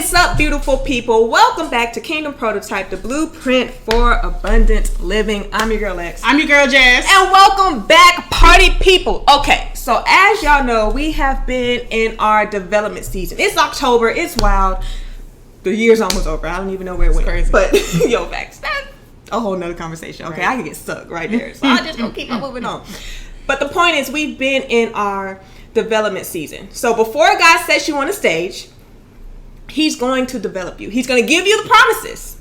is up, beautiful people? Welcome back to Kingdom Prototype, the blueprint for abundant living. I'm your girl X. I'm your girl Jazz. And welcome back, party people. Okay, so as y'all know, we have been in our development season. It's October. It's wild. The year's almost over. I don't even know where it went. Crazy. But yo, Max, that's a whole nother conversation. Okay, right. I can get stuck right there. So I'm just gonna keep on moving on. But the point is, we've been in our development season. So before God sets you on a stage, He's going to develop you. He's going to give you the promises.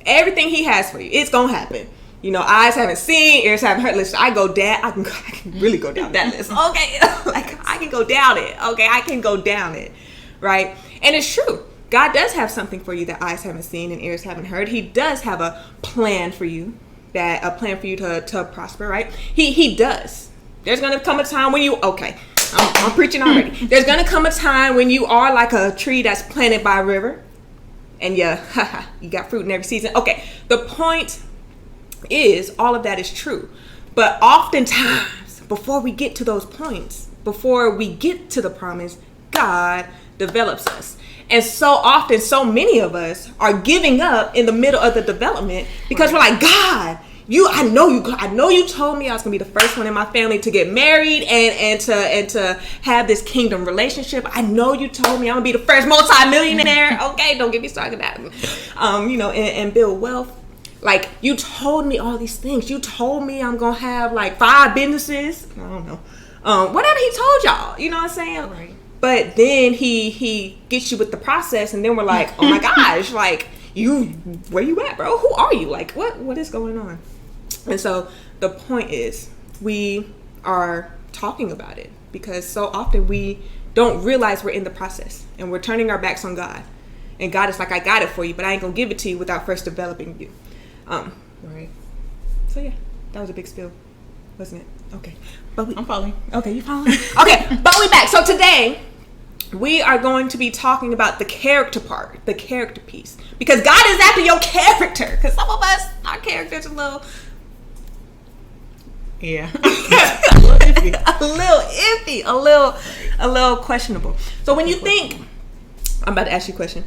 Everything He has for you, it's going to happen. You know, eyes haven't seen, ears haven't heard. Listen, I can really go down that list. Okay, like I can go down it. Okay, I can go down it, right? And it's true. God does have something for you that eyes haven't seen and ears haven't heard. He does have a plan for you, to prosper, right? He does. There's going to come a time when I'm preaching already. There's going to come a time when you are like a tree that's planted by a river. And you got fruit in every season. Okay, the point is all of that is true. But oftentimes, before we get to those points, before we get to the promise, God develops us. And so often, so many of us are giving up in the middle of the development because we're like, God, I know you told me I was gonna be the first one in my family to get married and to have this kingdom relationship. I know you told me I'm gonna be the first multi-millionaire. Okay, don't get me started that. And build wealth. Like, you told me all these things. You told me I'm gonna have like 5 businesses. I don't know. Whatever He told y'all. You know what I'm saying? Right. But then he gets you with the process, and then we're like, oh my gosh, like where you at, bro? Who are you? Like, what is going on? And so the point is, we are talking about it because so often we don't realize we're in the process and we're turning our backs on God. And God is like, I got it for you, but I ain't gonna give it to you without first developing you. Right. So yeah, that was a big spill, wasn't it? Okay. I'm following. Okay, you following? Okay, but we back. So today, we are going to be talking about the character part, the character piece. Because God is after your character. Because some of us, our character's a little... Yeah. a little iffy. A little questionable. So when you think... I'm about to ask you a question.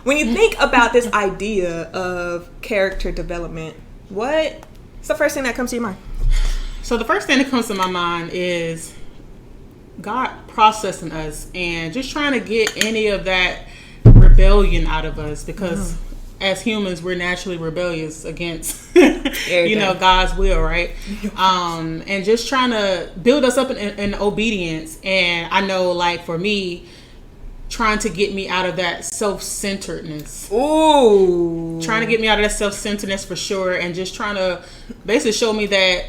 When you think about this idea of character development, what's the first thing that comes to your mind? So the first thing that comes to my mind is God processing us and just trying to get any of that rebellion out of us, because as humans we're naturally rebellious against God's will, right? And just trying to build us up in obedience. And I know, like, for me, trying to get me out of that self-centeredness. Ooh. Trying to get me out of that self-centeredness for sure, and just trying to basically show me that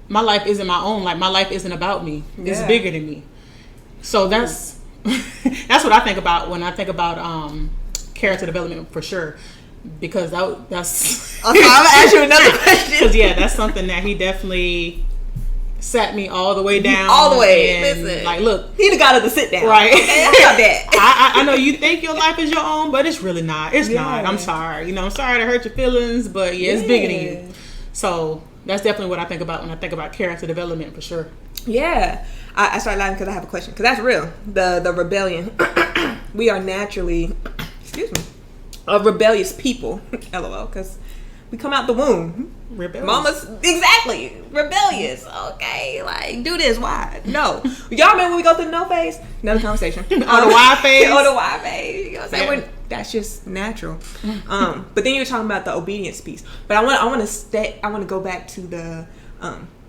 my life isn't my own. Like, my life isn't about me. It's bigger than me. So that's what I think about when I think about character development, for sure. Because that's okay, I'm gonna ask you another question. Because that's something that He definitely sat me all the way down. All the way. And, listen, like, look, He the God of the sit down. Right. Okay, that's not that. I know you think your life is your own, but it's really not. It's not. I'm sorry. I'm sorry to hurt your feelings, but it's bigger than you. So that's definitely what I think about when I think about character development, for sure. Yeah. I started laughing because I have a question. Because that's real. The rebellion. We are naturally, a rebellious people. LOL. Because we come out the womb. Rebellious. Mama's, exactly. Rebellious. Okay. Like, do this. Why? No. Y'all remember when we go through the no phase? Another conversation. Or the why phase. Or the why phase. You know what I'm saying? That's just natural. But then you were talking about the obedience piece. But I want to go back to the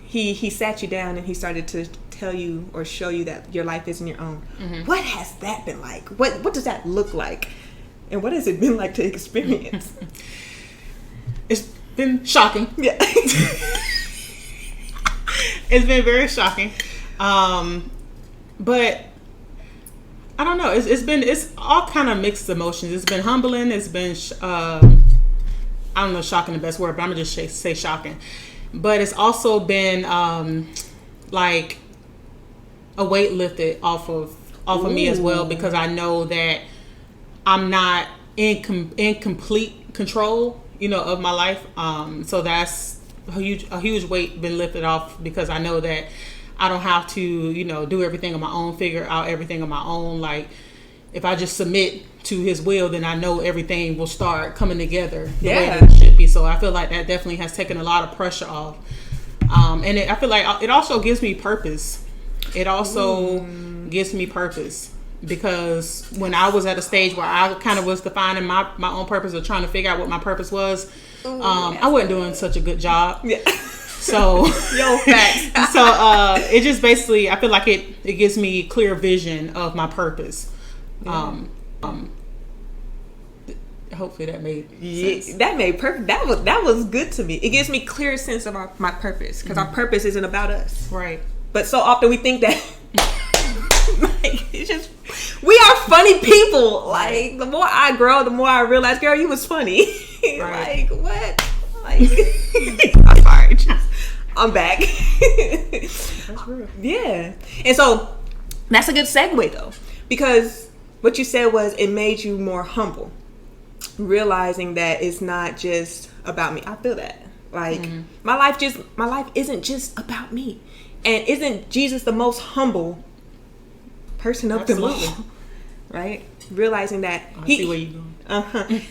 he sat you down and he started to tell you or show you that your life isn't your own. Mm-hmm. What has that been like? What does that look like? And what has it been like to experience? It's been shocking. Yeah. It's been very shocking. But I don't know. It's all kind of mixed emotions. It's been humbling. It's been I don't know, shocking the best word, but I'm gonna just say shocking. But it's also been like a weight lifted off of me as well, because I know that I'm not in complete control, of my life. So that's a huge weight been lifted off, because I know that I don't have to, do everything on my own, figure out everything on my own. Like, if I just submit to his will, then I know everything will start coming together the way Yeah. that it should be. So I feel like that definitely has taken a lot of pressure off. And I feel like it also gives me purpose. It also gives me purpose, because when I was at a stage where I kind of was defining my own purpose or trying to figure out what my purpose was, I wasn't doing such a good job. Yeah. So, facts. So it just basically, I feel like it gives me clear vision of my purpose. Hopefully that made sense. That made perfect. That was good to me. It gives me clear sense of my purpose, because our purpose isn't about us, Right. But so often we think that like, it's just, we are funny people. Like, the more I grow, the more I realize, girl, you was funny. Right. Like, what? Like, I'm sorry. I'm back. That's real. Yeah. And so that's a good segue though, because what you said was it made you more humble, realizing that it's not just about me. I feel that. Like, my life isn't just about me. And isn't Jesus the most humble person of them all? Absolutely. Right? Realizing that I see where you're going.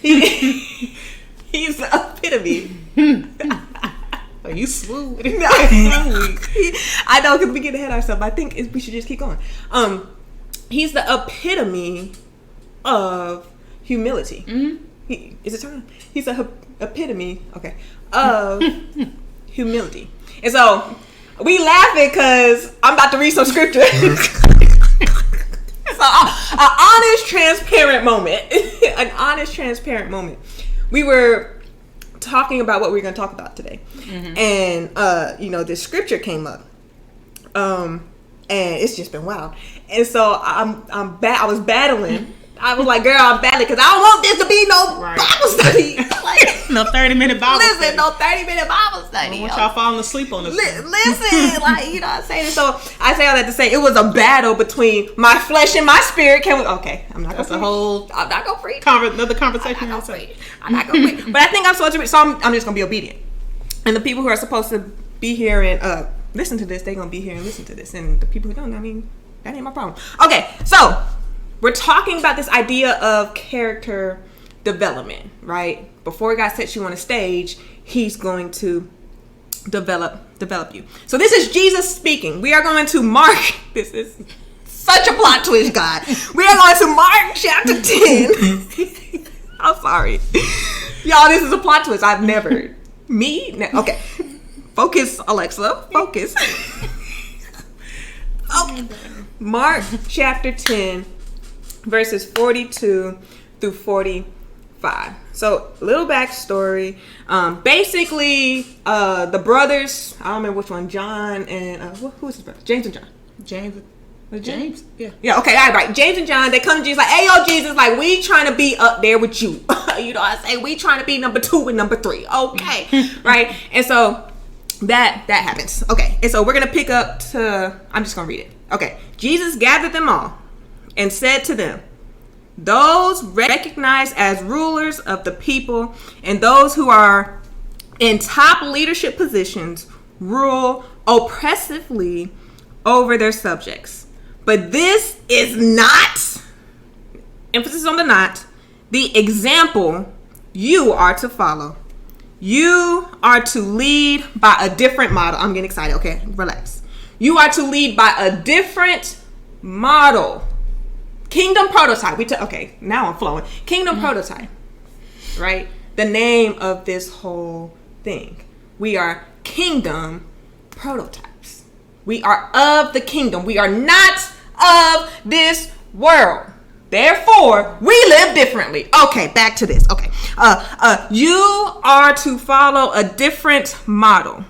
He's the epitome. Oh, you smooth. I know, because we get ahead of ourselves. I think we should just keep going. He's the epitome of humility. Is it time? He's the epitome, of humility. And so we laughing because I'm about to read some scripture. So an honest, transparent moment. An honest, transparent moment. We were talking about what we were going to talk about today, and this scripture came up, and it's just been wild. And so I was battling. I was like, girl, I'm battling because I don't want this to be no Bible study. Like, No 30-minute Bible study. no 30-minute Bible study. I want y'all falling asleep on this. Listen, like, you know what I'm saying? So I say all that to say it was a battle between my flesh and my spirit. I'm not going to That's a whole I'm not going to preach. another conversation. I'm not going to preach. But I think I'm supposed to, so I'm just going to be obedient. And the people who are supposed to be here and listen to this, they're going to be here and listen to this. And the people who don't, I mean, that ain't my problem. Okay, so we're talking about this idea of character development, right? Before God sets you on a stage, he's going to develop you. So this is Jesus speaking. We are going to Mark. This is such a plot twist, God. We are going to Mark chapter 10. I'm sorry. Y'all, this is a plot twist. I've never. Okay. Focus, Alexa. Focus. Okay. Mark chapter 10. Verses 42 through 45. So, little backstory. Basically, the brothers, I don't remember which one, John and, who is his brother? James and John. James? Yeah. Yeah, okay, all right. James and John, they come to Jesus like, hey, yo, Jesus, like, we trying to be up there with you. You know what I say? We trying to be number 2 and number 3. Okay. Right? And so, that happens. Okay. And so, we're going to pick up to, I'm just going to read it. Okay. Jesus gathered them all and said to them, those recognized as rulers of the people and those who are in top leadership positions rule oppressively over their subjects. But this is not, emphasis on the not, the example you are to follow. You are to lead by a different model. I'm getting excited. Okay, relax. You are to lead by a different model. Kingdom prototype. Okay, now I'm flowing. Kingdom prototype. Right? The name of this whole thing. We are kingdom prototypes. We are of the kingdom. We are not of this world. Therefore, we live differently. Okay, back to this. Okay. You are to follow a different model.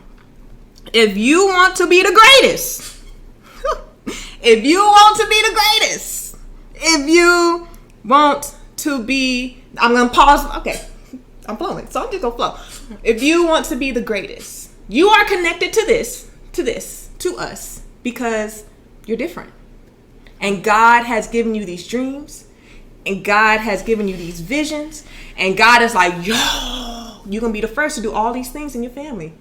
If you want to be the greatest, if you want to be the greatest, if you want to be, I'm going to pause. Okay, I'm flowing, so I'm just going to flow. If you want to be the greatest, you are connected to us, because you're different. And God has given you these dreams, and God has given you these visions, and God is like, yo, you're going to be the first to do all these things in your family,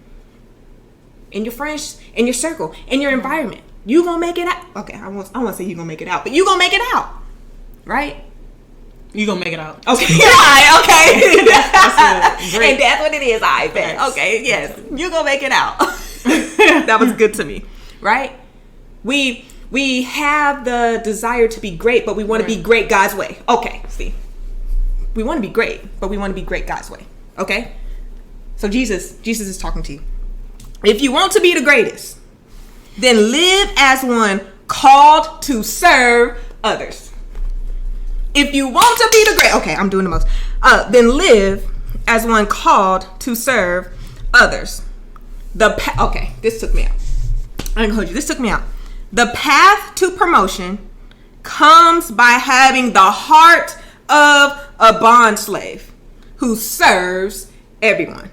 in your friends, in your circle, in your environment. You going to make it out. Okay, I won't say you going to make it out, but you going to make it out. right? You gonna make it out. Okay. Yeah, okay. That's great. And that's what it is, I bet. Yes. Okay, yes. You gonna make it out. That was good to me. Right? We have the desire to be great, but we want to be great God's way. Okay, see. We want to be great, but we want to be great God's way. Okay? So Jesus is talking to you. If you want to be the greatest, then live as one called to serve others. If you want to be the great, okay, I'm doing the most. Then live as one called to serve others. Okay, this took me out. I ain't gonna hold you. This took me out. The path to promotion comes by having the heart of a bond slave who serves everyone.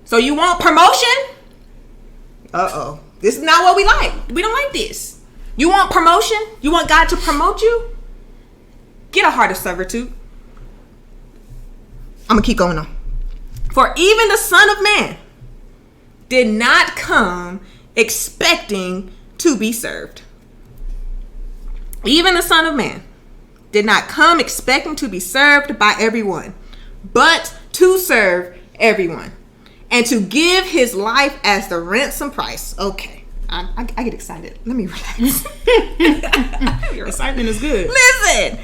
So you want promotion? Uh-oh. This is not what we like. We don't like this. You want promotion? You want God to promote you? Get a heart of servitude. I'm going to keep going on. For even the Son of Man did not come expecting to be served. Even the Son of Man did not come expecting to be served by everyone, but to serve everyone and to give his life as the ransom price. Okay. I get excited. Let me relax. Excitement is good. Listen.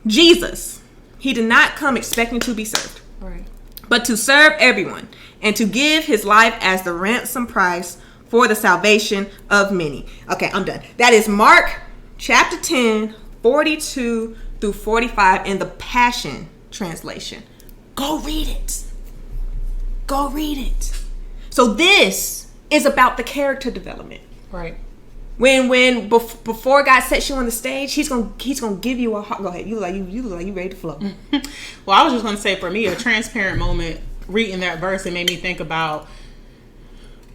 Jesus, he did not come expecting to be served. Right. But to serve everyone and to give his life as the ransom price for the salvation of many. Okay, I'm done. That is Mark chapter 10, 42 through 45 in the Passion Translation. Go read it. Go read it. So this is about the character development. Right. Before God sets you on the stage, he's gonna give you a heart. Go ahead. You look like you ready to flow. Well, I was just gonna say, for me, a transparent moment reading that verse, it made me think about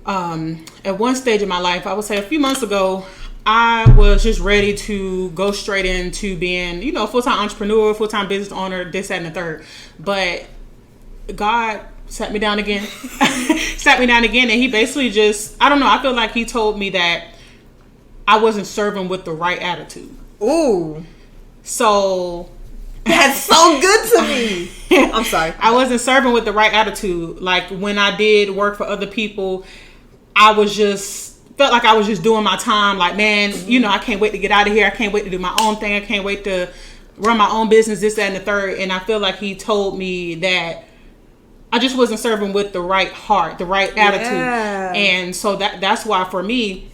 at one stage of my life, I would say a few months ago, I was just ready to go straight into being, a full-time entrepreneur, full-time business owner, this, that, and the third. But God sat me down again. And he basically just, I don't know, I feel like he told me that I wasn't serving with the right attitude. Ooh. So that's so good to me. I'm sorry. I wasn't serving with the right attitude. Like when I did work for other people, felt like I was just doing my time. Like, man, I can't wait to get out of here. I can't wait to do my own thing. I can't wait to run my own business, this, that, and the third. And I feel like he told me that I just wasn't serving with the right heart, the right attitude. Yeah. And so that's why for me,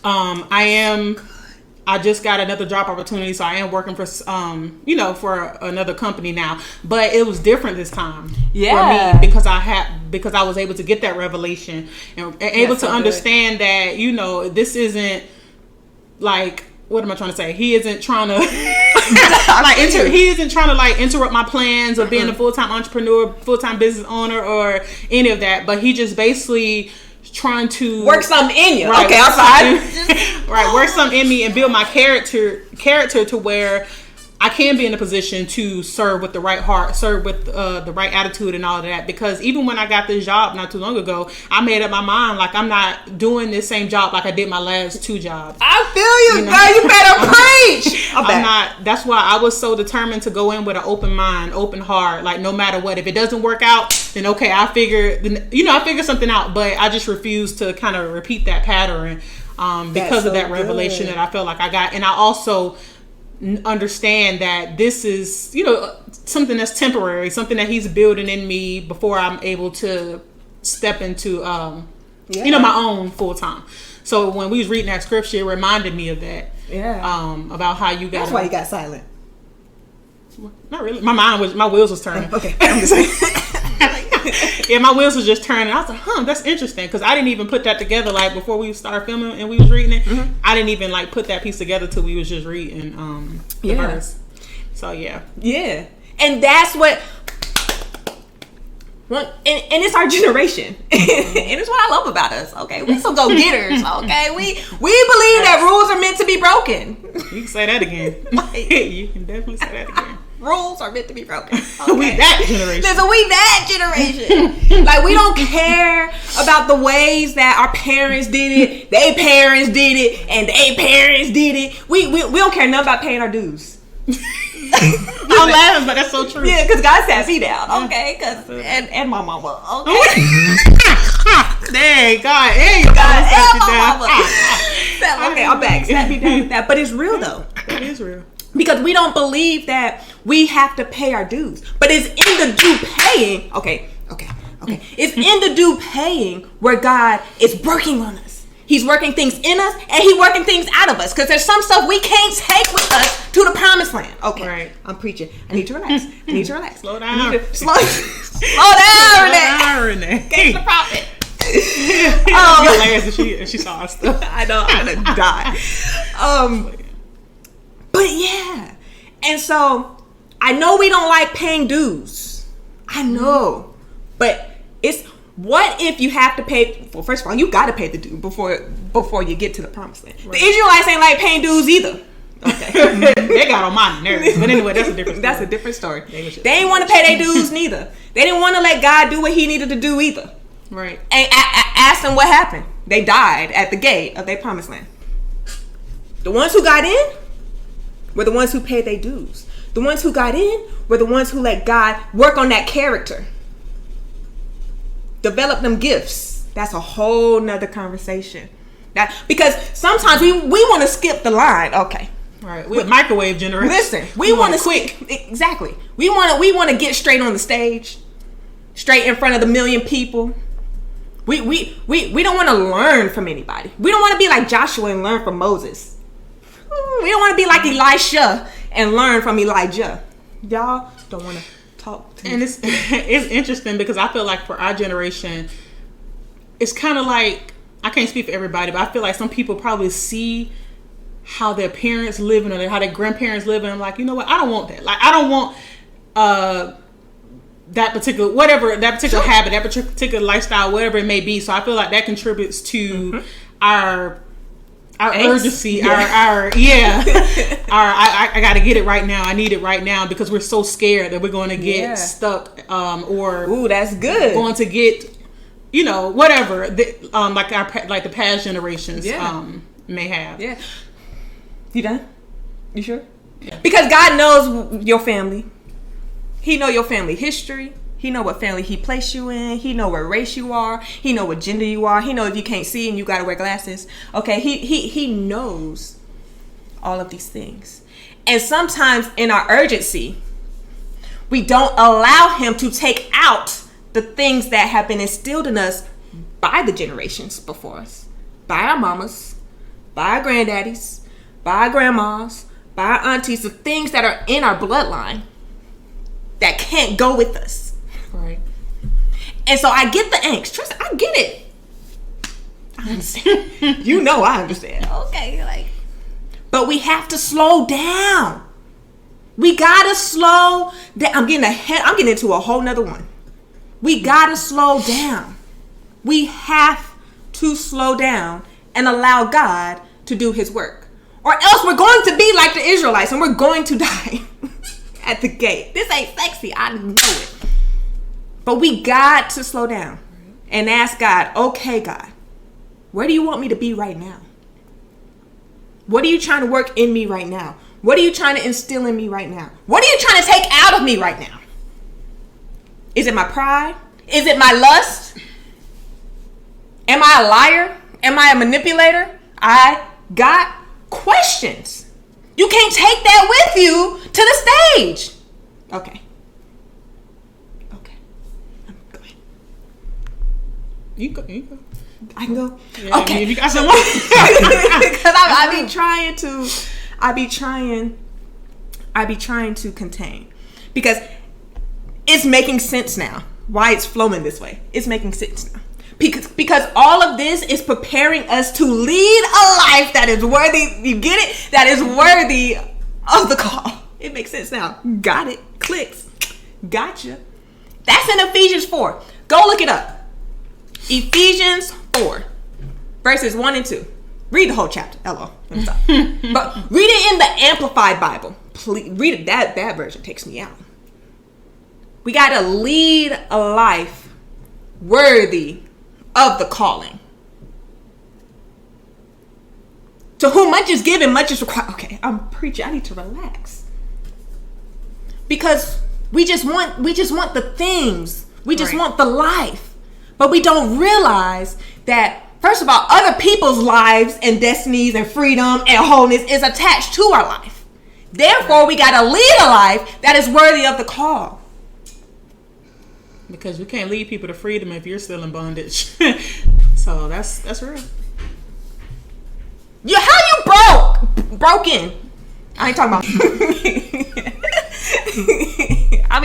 I just got another job opportunity, so I am working for, for another company now. But it was different this time for me because I was able to get that revelation and able to understand that, this isn't like, what am I trying to say? He isn't trying to interrupt my plans of being a full-time entrepreneur, full-time business owner, or any of that. But he just basically trying to work something in you. Right, okay, I'm fine. Right, work something in me and build my character to where I can be in a position to serve with the right heart, serve with the right attitude and all of that. Because even when I got this job not too long ago, I made up my mind, like, I'm not doing this same job like I did my last two jobs. I feel you, girl. You better preach. I'm not. That's why I was so determined to go in with an open mind, open heart. Like, no matter what, if it doesn't work out, then okay, I figure something out. But I just refuse to kind of repeat that pattern because of that revelation that I felt like I got. And I also understand that this is, something that's temporary, something that he's building in me before I'm able to step into, my own full time. So when we was reading that scripture, it reminded me of that. Yeah. About how you got. That's why you got silent. Not really. My wheels was turning. Okay. I'm just saying. Yeah, my wheels was just turning. I was like, that's interesting, because I didn't even put that together. Like, before we started filming and we was reading it, I didn't even like put that piece together till we was just reading the verse. So yeah, and that's what. Well, and it's our generation, and it's what I love about us. Okay, we some go getters. Okay, we believe that rules are meant to be broken. You can say that again. You can definitely say that again. Rules are meant to be broken. Okay. We that generation. Listen, we that generation. Like, we don't care about the ways that our parents did it, they parents did it, and they parents did it. We don't care nothing about paying our dues. I'm laughing, but that's so true. Yeah, because God sat me down, okay? And my mama, okay? Dang, God, and God, sat and you my down. mama. Okay, I'm back. Sat me down with that. But it's real, though. It is real. Because we don't believe that we have to pay our dues. But it's in the due paying. Okay. It's in the due paying where God is working on us. He's working things in us and He's working things out of us. Because there's some stuff we can't take with us to the promised land. Okay. Right. I'm preaching. I need to relax. Slow down. Slow down, Renee. Get the prophet. She saw us stuff. I know. I'm going to die. But yeah. And so I know we don't like paying dues. I know. But it's, what if you have to pay? Well, first of all, you got to pay the due before you get to the promised land. Right. The Israelites ain't like paying dues either. Okay. They got on my nerves. But anyway, that's a different story. That's a different story. They didn't want to pay their dues neither. They didn't want to let God do what He needed to do either. Right. And ask them what happened. They died at the gate of their promised land. The ones who got in were the ones who paid their dues. The ones who got in were the ones who let God work on that character. Develop them gifts. That's a whole nother conversation. Because sometimes we want to skip the line. Okay. Right. We're microwave generation. Listen, we want to quick. Exactly. We want to get straight on the stage. Straight in front of the million people. We don't want to learn from anybody. We don't want to be like Joshua and learn from Moses. We don't want to be like Elisha and learn from Elijah. Y'all don't want to talk to me. And it's interesting because I feel like for our generation, it's kind of like, I can't speak for everybody, but I feel like some people probably see how their parents living or how their grandparents living. I'm like, you know what? I don't want that. Like, I don't want that particular habit, that particular lifestyle, whatever it may be. So I feel like that contributes to our urgency, I gotta get it right now. I need it right now because we're so scared that we're going to get stuck, or that's good. Going to get, whatever, like the past generations may have. Yeah. You done? You sure? Yeah. Because God knows your family. He know your family history. He know what family He placed you in. He know what race you are. He know what gender you are. He know if you can't see and you gotta wear glasses. Okay, he knows all of these things. And sometimes in our urgency, we don't allow Him to take out the things that have been instilled in us by the generations before us. By our mamas, by our granddaddies, by our grandmas, by our aunties, the things that are in our bloodline that can't go with us. Right. And so I get the angst. Trust me, I get it. I understand. I understand. Okay, but we have to slow down. We gotta slow down. I'm getting into a whole nother one. We gotta slow down. We have to slow down and allow God to do His work. Or else we're going to be like the Israelites and we're going to die at the gate. This ain't sexy. I know it. But we got to slow down and ask God, okay, God, where do you want me to be right now? What are you trying to work in me right now? What are you trying to instill in me right now? What are you trying to take out of me right now? Is it my pride? Is it my lust? Am I a liar? Am I a manipulator? I got questions. You can't take that with you to the stage. Okay. You go. I can go. Yeah, okay. You got someone. Because I be trying to contain, because it's making sense now. Why it's flowing this way? It's making sense now. Because all of this is preparing us to lead a life that is worthy. You get it? That is worthy of the call. It makes sense now. Got it. Clicks. Gotcha. That's in Ephesians 4. Go look it up. Ephesians 4, verses 1 and 2. Read the whole chapter. Hello. But read it in the Amplified Bible. read it. That version takes me out. We got to lead a life worthy of the calling. To whom much is given, much is required. Okay, I'm preaching. I need to relax. Because we just want the things. We just want the life. But we don't realize that, first of all, other people's lives and destinies and freedom and wholeness is attached to our life. Therefore, we got to lead a life that is worthy of the call. Because we can't lead people to freedom if you're still in bondage. So that's real. How you broken? I ain't talking about. I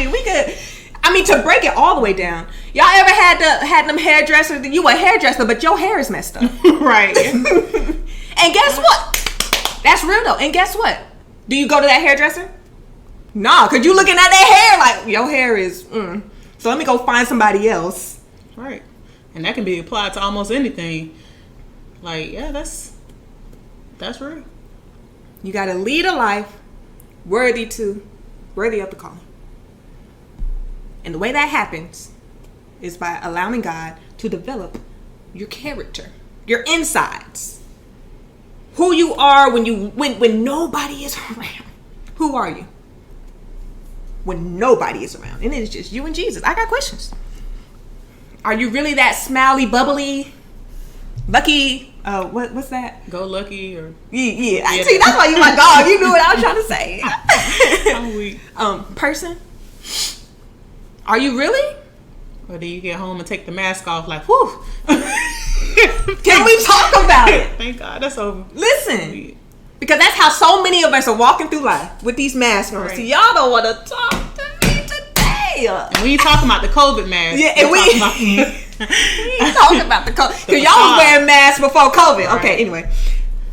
mean, to break it all the way down. Y'all ever had them hairdressers? You a hairdresser, but your hair is messed up. Right. And guess what? That's real though. And guess what? Do you go to that hairdresser? Nah, cause you looking at that hair like your hair is. So let me go find somebody else. Right. And that can be applied to almost anything. Like, yeah, that's real. You got to lead a life worthy of the calling. And the way that happens is by allowing God to develop your character, your insides. Who you are when nobody is around. Who are you? When nobody is around. And it's just you and Jesus. I got questions. Are you really that smiley, bubbly, lucky? What's that? Go lucky or yeah. See, that's why you my dog. You knew what I was trying to say. I'm weak. Person. Are you really? Or do you get home and take the mask off like, whew? Can we talk about it? Thank God that's over. Listen. Because that's how so many of us are walking through life with these masks on. Right. See, y'all don't want to talk to me today. And we ain't talking about the COVID mask. Yeah, and we ain't talking about the COVID. Because y'all was wearing masks before COVID. Right. Okay, anyway.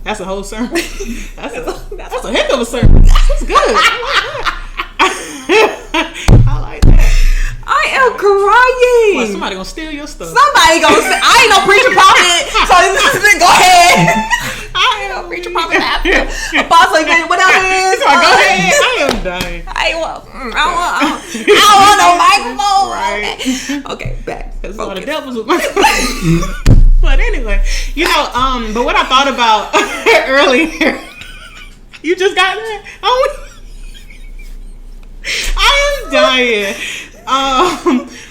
That's a whole sermon. That's a heck of a sermon. That's good. I like that. I am crying. Well, somebody gonna steal your stuff. Somebody gonna say, I ain't no preacher prophet. So go ahead. I ain't no preacher prophet after. Apostle, what else is? Go ahead. I am dying. I don't want no microphone. Right. Okay, back. That's all the devils with microphone. But anyway, but what I thought about earlier, you just got that? I am dying.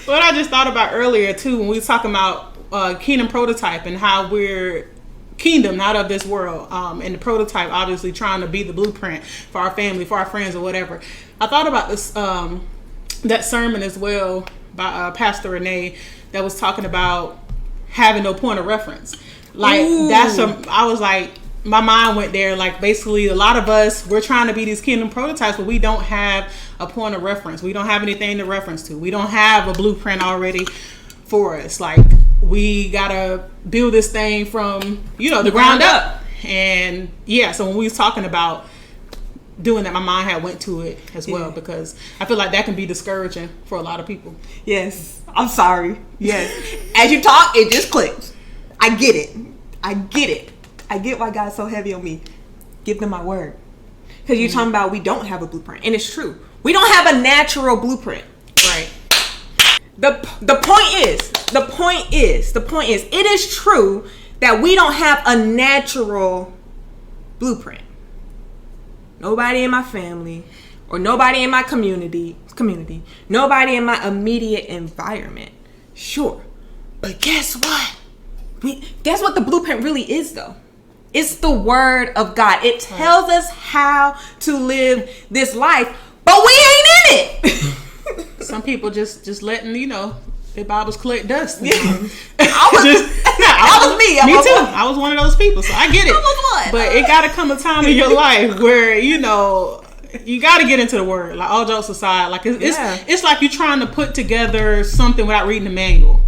What I just thought about earlier too, when we were talking about kingdom prototype and how we're kingdom, not of this world, and the prototype obviously trying to be the blueprint for our family, for our friends, or whatever. I thought about this that sermon as well by Pastor Renee that was talking about having no point of reference. Like I was like, my mind went there. Like basically, a lot of us, we're trying to be these kingdom prototypes, but we don't have a point of reference. We don't have anything to reference to. We don't have a blueprint already for us. Like we gotta build this thing from the ground up. And yeah, so when we was talking about doing that, my mind had went to it as well, because I feel like that can be discouraging for a lot of people. Yes, I'm sorry. Yes, as you talk, it just clicks. I get it. I get why God's so heavy on me. Give them my word. Because you're talking about we don't have a blueprint. And it's true. We don't have a natural blueprint. Right. The point is, it is true that we don't have a natural blueprint. Nobody in my family or nobody in my community, nobody in my immediate environment. Sure. But guess what? Guess what the blueprint really is though? It's the word of God. It tells us how to live this life, but we ain't in it. Some people just letting, their Bibles collect dust. Yeah. That was me. Me too. I was one of those people, so I get it. I was one. But it got to come a time in your life where, you got to get into the word. Like all jokes aside, like it's like you're trying to put together something without reading the manual.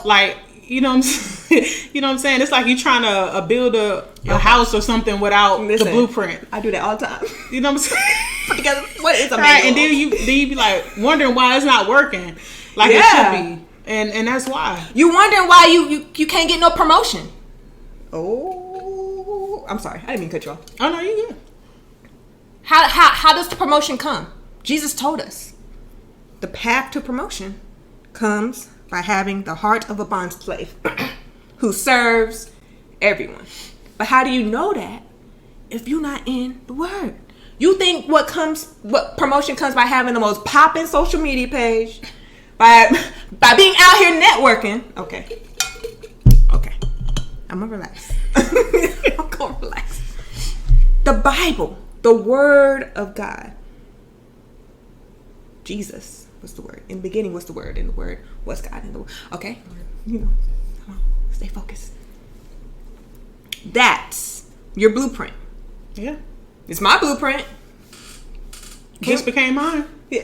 Like, you know what I'm saying? It's like you're trying to build a house or something without the blueprint. I do that all the time. You know what I'm saying? Put together what is a manual. Right, and then you be like wondering why it's not working like it should be. And that's why. You wondering why you can't get no promotion. Oh, I'm sorry. I didn't mean to cut you off. Oh no, you good. How how does the promotion come? Jesus told us. The path to promotion comes by having the heart of a bond slave who serves everyone. But how do you know that if you're not in the Word? You think what promotion comes by having the most popping social media page, by being out here networking. Okay. I'm gonna relax. I'm gonna relax. The Bible, the Word of God. Jesus was the Word. In the beginning was the Word, and the Word was God. In the Word. Okay, come on, stay focused. That's your blueprint. Yeah. It's my blueprint. Just became mine. Yeah.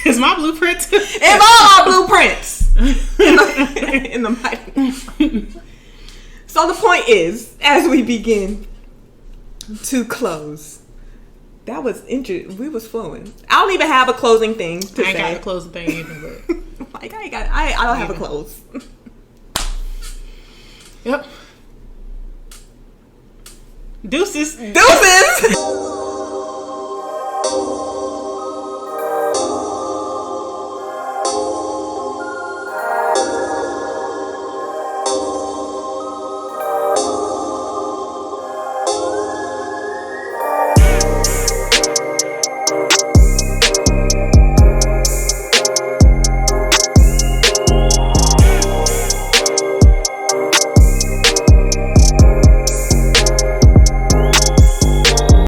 It's my blueprint too. It's all our blueprints. in the mighty. So the point is, as we begin to close, that was interesting. We was flowing. I don't even have a closing thing to say. I ain't got a closing thing either, but like I don't have a close. Yep. Deuces. Deuces.